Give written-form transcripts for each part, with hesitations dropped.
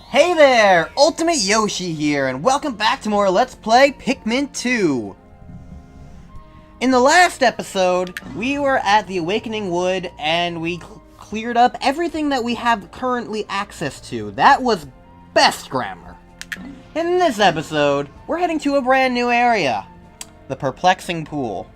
Hey there! Ultimate Yoshi here, and welcome back to more Let's Play Pikmin 2! In the last episode, we were at the Awakening Wood, and we cleared up everything that we have currently access to. That was best grammar. In this episode, we're heading to a brand new area. The Perplexing Pool.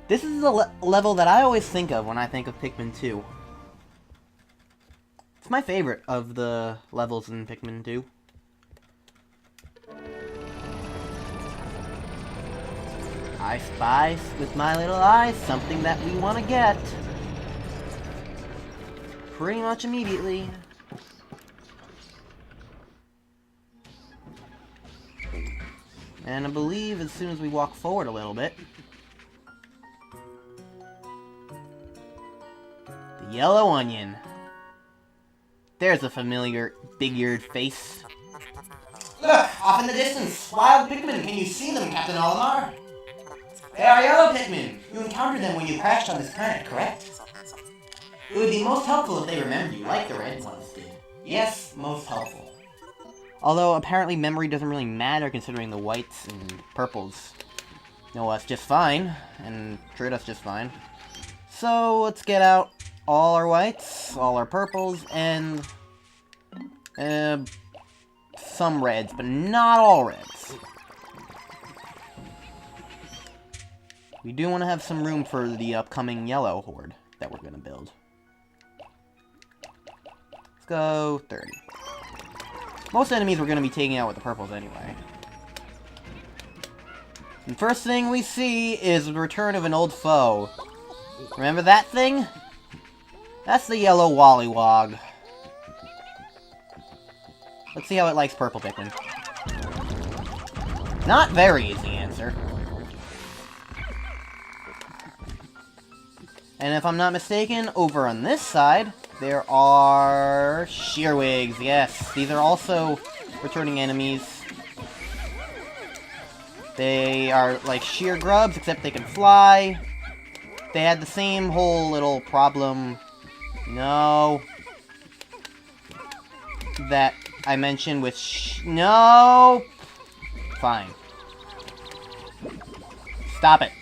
This is a level that I always think of when I think of Pikmin 2. It's my favorite of the levels in Pikmin 2. I spy with my little eyes something that we want to get. Pretty much immediately. And I believe as soon as we walk forward a little bit, the yellow onion. There's a familiar, big-eared face. Look, off in the distance, wild Pikmin. Can you see them, Captain Olimar? They are yellow Pikmin. You encountered them when you crashed on this planet, correct? It would be most helpful if they remembered you, like the red ones did. Yes, most helpful. Although, apparently memory doesn't really matter considering the whites and purples know us just fine, and treat us just fine. So, let's get out all our whites, all our purples, and some reds, but not all reds. We do want to have some room for the upcoming yellow horde that we're going to build. Let's go 30. Most enemies we're going to be taking out with the purples anyway. And first thing we see is the return of an old foe. Remember that thing? That's the yellow Wollywog. Let's see how it likes purple Pikmin. Not very is the answer. And if I'm not mistaken, over on this side, there are Shearwigs. Yes, these are also returning enemies. They are like sheer grubs, except they can fly. They had the same whole little problem. No. That I mentioned with no. Fine. Stop it.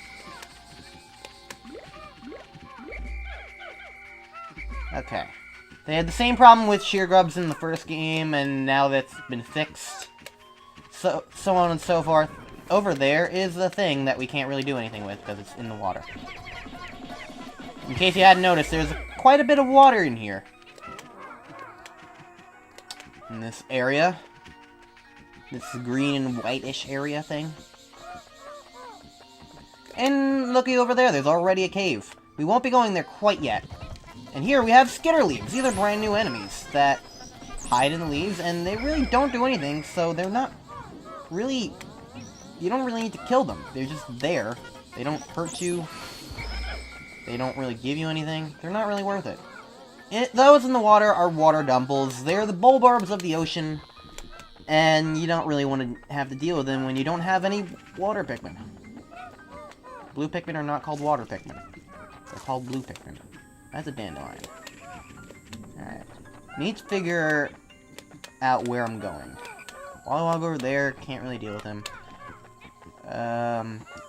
Okay. They had the same problem with sheer grubs in the first game, and now that's been fixed. So on and so forth. Over there is the thing that we can't really do anything with because it's in the water. In case you hadn't noticed, there's quite a bit of water in here. In this area. This green and whitish area thing. And looky over there, there's already a cave. We won't be going there quite yet. And here we have Skitterleaves. These are brand new enemies that hide in the leaves, and they really don't do anything, so they're not really... You don't really need to kill them. They're just there. They don't hurt you. They don't really give you anything. They're not really worth it. Those in the water are water dumples. They're the bulbarbs of the ocean. And you don't really want to have to deal with them when you don't have any water Pikmin. Blue Pikmin are not called water Pikmin. They're called blue Pikmin. That's a dandelion. Alright. Need to figure out where I'm going. Wollywog over there, can't really deal with him.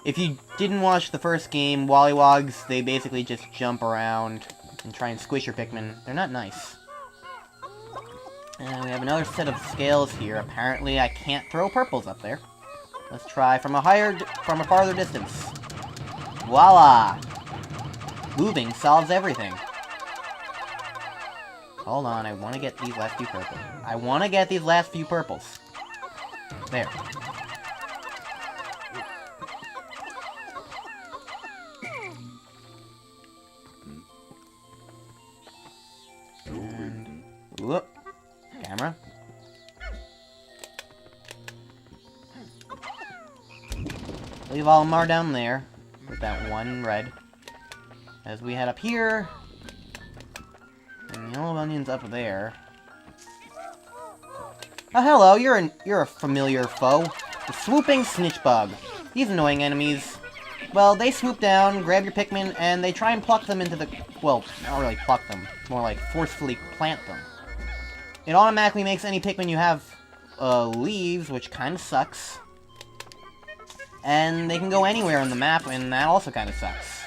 If you didn't watch the first game, Wollywogs, they basically just jump around and try and squish your Pikmin. They're not nice. And we have another set of scales here. Apparently, I can't throw purples up there. Let's try from a farther distance. Voila! Moving solves everything. Hold on, I want to get these last few purples. I want to get these last few purples. There. And... Whoop. Camera. Leave Olimar down there. With that one red. As we head up here, and the yellow onion's up there. Oh, hello, you're a familiar foe. The swooping snitchbug. These annoying enemies. Well, they swoop down, grab your Pikmin, and they try and pluck them into the... Well, not really pluck them. More like forcefully plant them. it automatically makes any Pikmin you have leaves, which kind of sucks. And they can go anywhere on the map, and that also kind of sucks.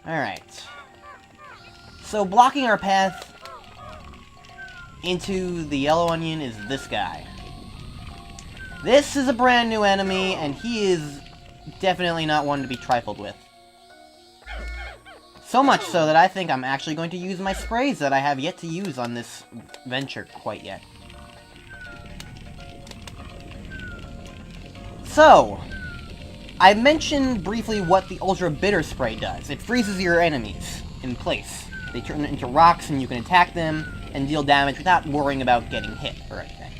Alright. So blocking our path into the yellow onion is this guy. This is a brand new enemy, and he is definitely not one to be trifled with. So much so that I think I'm actually going to use my sprays that I have yet to use on this venture quite yet. So, I mentioned briefly what the Ultra Bitter Spray does. It freezes your enemies in place. They turn into rocks and you can attack them and deal damage without worrying about getting hit or anything.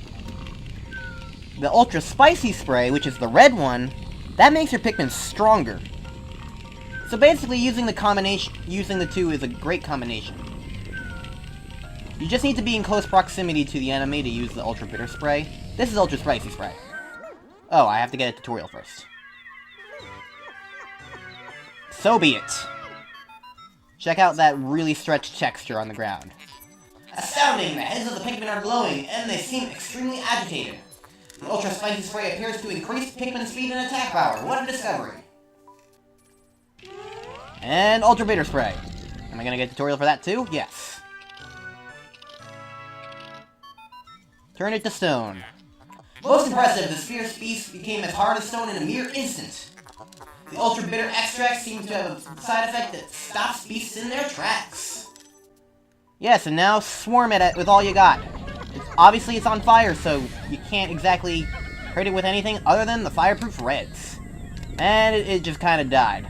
The Ultra Spicy Spray, which is the red one, that makes your Pikmin stronger. So basically, using the two is a great combination. You just need to be in close proximity to the enemy to use the Ultra Bitter Spray. This is Ultra Spicy Spray. Oh, I have to get a tutorial first. So be it. Check out that really stretched texture on the ground. Astounding! The heads of the Pikmin are glowing, and they seem extremely agitated. The Ultra Spicy Spray appears to increase Pikmin speed and attack power. What a discovery! And Ultra Bitter Spray. Am I gonna get a tutorial for that too? Yes. Turn it to stone. Most impressive, this fierce beast became as hard as stone in a mere instant. The Ultra Bitter Extract seems to have a side effect that stops beasts in their tracks. Yes, and now swarm it with all you got. Obviously it's on fire, so you can't exactly hurt it with anything other than the fireproof reds. And it just kind of died.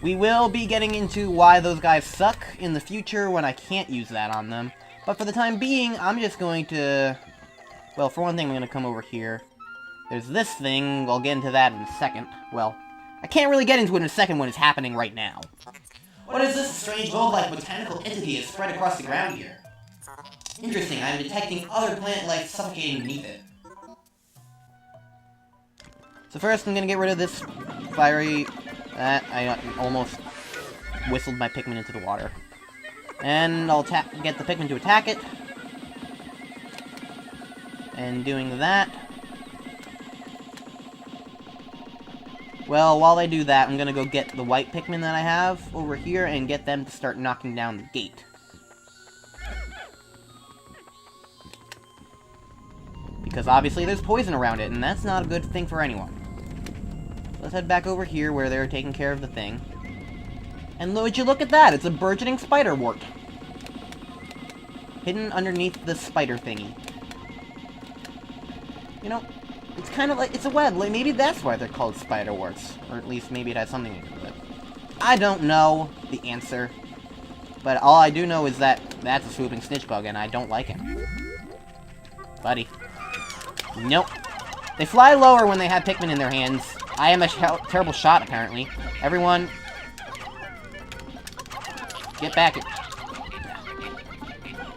We will be getting into why those guys suck in the future when I can't use that on them. But for the time being, I'm just going to... Well, for one thing, I'm going to come over here. There's this thing. I'll get into that in a second. Well, I can't really get into it in a second when it's happening right now. What is this strange gold-like botanical entity is spread across the ground here? Interesting, I'm detecting other plant life suffocating beneath it. So first, I'm going to get rid of this fiery... I almost whistled my Pikmin into the water. And I'll get the Pikmin to attack it. And doing that... Well, while I do that, I'm gonna go get the white Pikmin that I have over here and get them to start knocking down the gate. Because obviously there's poison around it, and that's not a good thing for anyone. Let's head back over here where they're taking care of the thing. And would you look at that? It's a burgeoning spider wart. Hidden underneath the spider thingy. You know, it's kind of like, it's a web. Like, maybe that's why they're called spider warts. Or at least maybe it has something to do with it. I don't know the answer. But all I do know is that that's a swooping snitch bug and I don't like him. Buddy. Nope. They fly lower when they have Pikmin in their hands. I am a terrible shot, apparently. Everyone... Get back.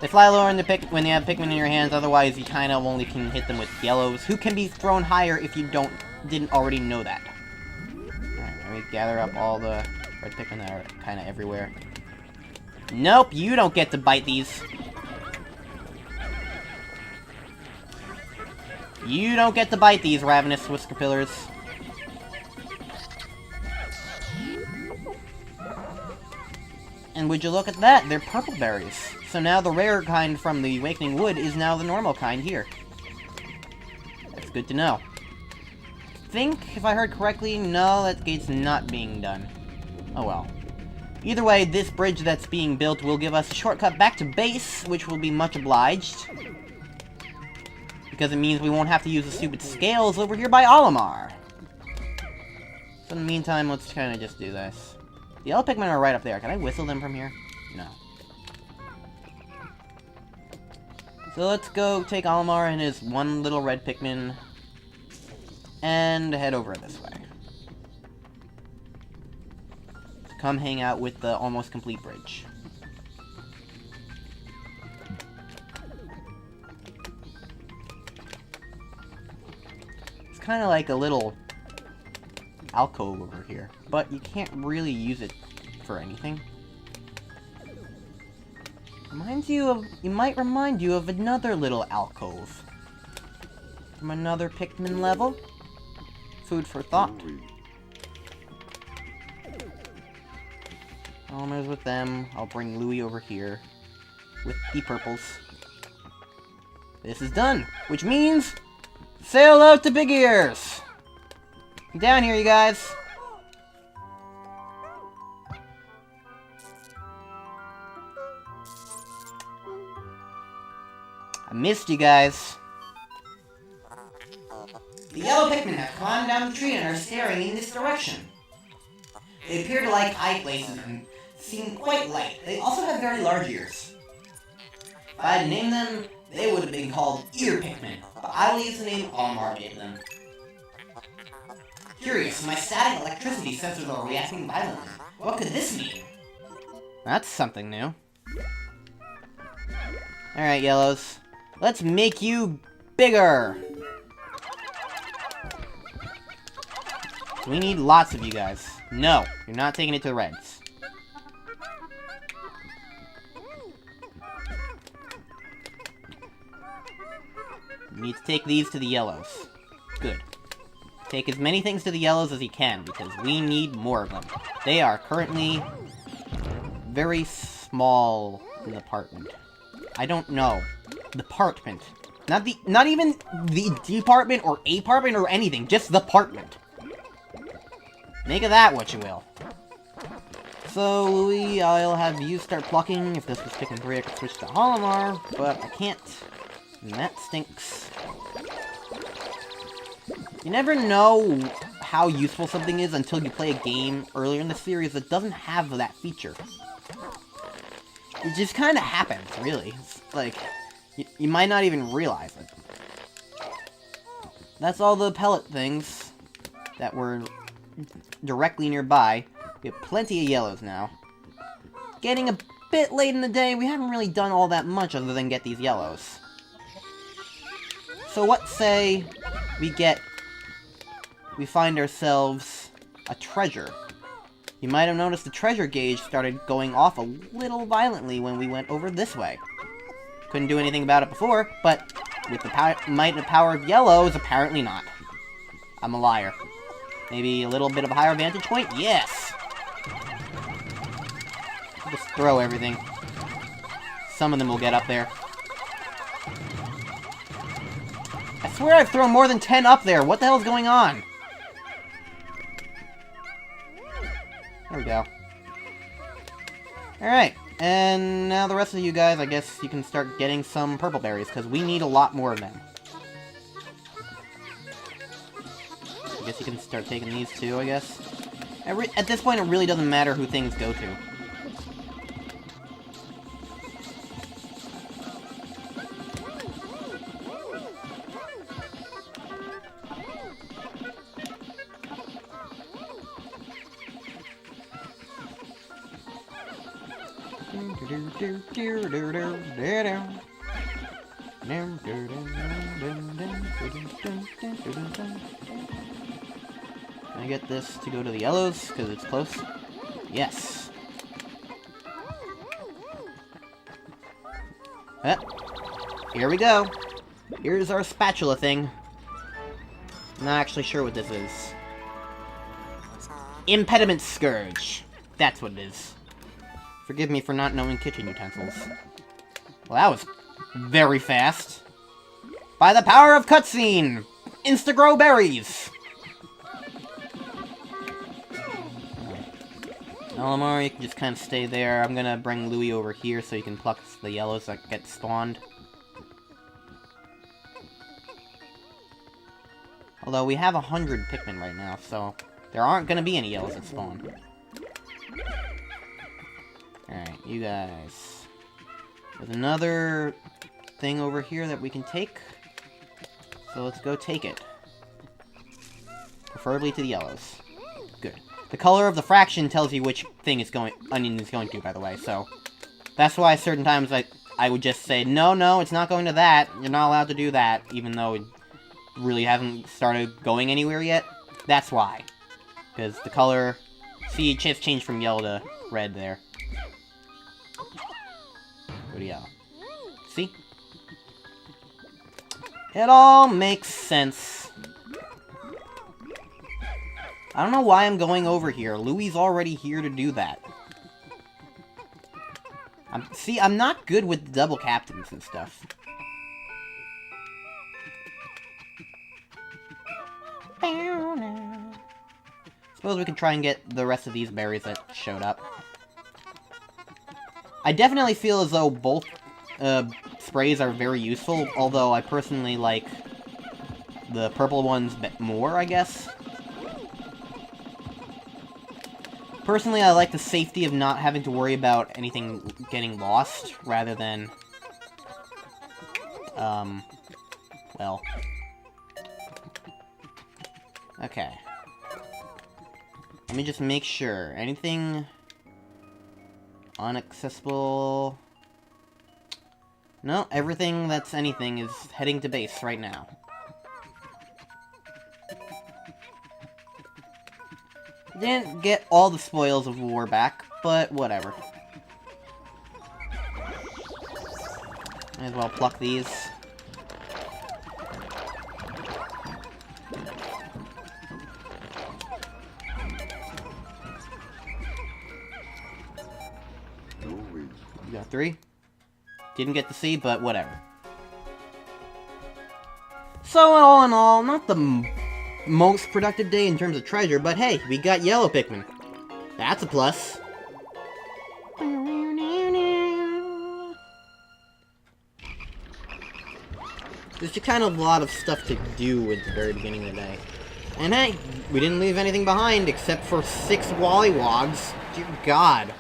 They fly lower in when you have Pikmin in your hands, otherwise you kind of only can hit them with yellows, who can be thrown higher if you didn't already know that. Alright, let me gather up all the red Pikmin that are kind of everywhere. Nope, you don't get to bite these. You don't get to bite these, ravenous Whiskerpillars. And would you look at that, they're purple berries. So now the rare kind from the Awakening Wood is now the normal kind here. That's good to know. I think, if I heard correctly, no, that gate's not being done. Oh well. Either way, this bridge that's being built will give us a shortcut back to base, which will be much obliged. Because it means we won't have to use the stupid scales over here by Olimar. So in the meantime, let's kind of just do this. The yellow Pikmin are right up there. Can I whistle them from here? No. So let's go take Olimar and his one little red Pikmin and head over this way. To come hang out with the almost complete bridge. It's kind of like a little alcove over here, but you can't really use it for anything. It might remind you of another little alcove. From another Pikmin level. Food for thought. Elmer's with them. I'll bring Louie over here. With the purples. This is done. Which means... sail out to Big Ears! Down here, you guys. I missed you guys. The yellow Pikmin have climbed down the tree and are staring in this direction. They appear to like high places and seem quite light. They also have very large ears. If I had named them, they would have been called Ear Pikmin, but I will use the name Olimar gave them. Curious, my static electricity sensors are reacting violently. What could this mean? That's something new. Alright, yellows. Let's make you bigger! We need lots of you guys. No, you're not taking it to the reds. You need to take these to the yellows. Good. Take as many things to the yellows as you can, because we need more of them. They are currently very small in the department. I don't know. Department. Not even the department or apartment or anything, just the department. Make of that what you will. So, Louie, I'll have you start plucking. If this was Pikmin 3, I could switch to Olimar, but I can't. And that stinks. You never know how useful something is until you play a game earlier in the series that doesn't have that feature. It just kind of happens, really. It's like, you might not even realize it. That's all the pellet things that were directly nearby. We have plenty of yellows now. Getting a bit late in the day, we haven't really done all that much other than get these yellows. So what say we find ourselves a treasure. You might have noticed the treasure gauge started going off a little violently when we went over this way. Couldn't do anything about it before, but with the might and power of yellows, apparently not. I'm a liar. Maybe a little bit of a higher vantage point? Yes! Just throw everything. Some of them will get up there. I swear I've thrown more than 10 up there. What the hell's going on? There we go. Alright, and now the rest of you guys, I guess you can start getting some purple berries, because we need a lot more of them. I guess you can start taking these too, I guess. At this point, it really doesn't matter who things go to. Can I get this to go to the yellows, because it's close? Yes. Here we go. Here's our spatula thing. I'm not actually sure what this is. Impediment Scourge. That's what it is. Forgive me for not knowing kitchen utensils. Well, that was very fast. By the power of cutscene! Insta-grow berries! Olimar, you can just kind of stay there. I'm gonna bring Louie over here so you can pluck the yellows that get spawned. Although we have 100 Pikmin right now, so there aren't gonna be any yellows that spawn. Alright, you guys. There's another thing over here that we can take. So let's go take it. Preferably to the yellows. Good. The color of the fraction tells you which thing onion is going to, by the way, so... That's why certain times I would just say, no, it's not going to that. You're not allowed to do that, even though it really hasn't started going anywhere yet. That's why. Because the color... See, it just changed from yellow to red there. Go to yellow. See? It all makes sense. I don't know why I'm going over here. Louie's already here to do that. See, I'm not good with double captains and stuff. Suppose we can try and get the rest of these berries that showed up. I definitely feel as though both sprays are very useful, although I personally like the purple ones more, I guess. Personally, I like the safety of not having to worry about anything getting lost, rather than, well. Okay. Let me just make sure. Anything inaccessible? No, everything that's anything is heading to base right now. Didn't get all the spoils of war back, but whatever. Might as well pluck these. You got 3? Didn't get to see, but whatever. So, all in all, not the most productive day in terms of treasure, but hey, we got yellow Pikmin. That's a plus. There's just kind of a lot of stuff to do at the very beginning of the day. And hey, we didn't leave anything behind except for 6 Wollywogs. Dear God.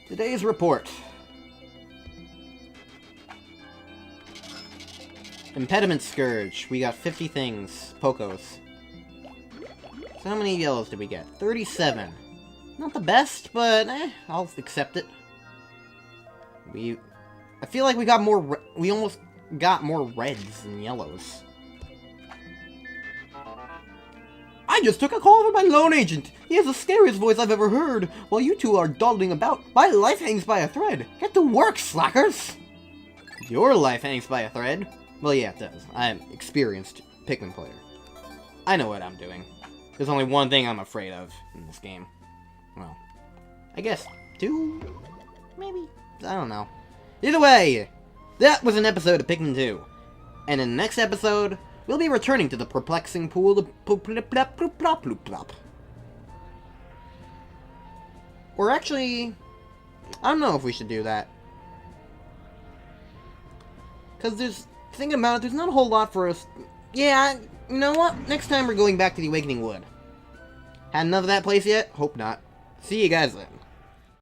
Today's report. Impediment Scourge. We got 50 things. Pokos. So how many yellows did we get? 37. Not the best, but I'll accept it. I feel like we got more. We almost got more reds than yellows. I just took a call from my loan agent. He has the scariest voice I've ever heard. While you two are dawdling about, my life hangs by a thread. Get to work, slackers! Your life hangs by a thread? Well, yeah, it does. I'm an experienced Pikmin player. I know what I'm doing. There's only one thing I'm afraid of in this game. Well, I guess 2? Maybe? I don't know. Either way, that was an episode of Pikmin 2. And in the next episode, we'll be returning to the perplexing pool of Or actually, I don't know if we should do that. Because thinking about it, there's not a whole lot for us. Yeah, you know what? Next time we're going back to the Awakening Wood. Had enough of that place yet? Hope not. See you guys then.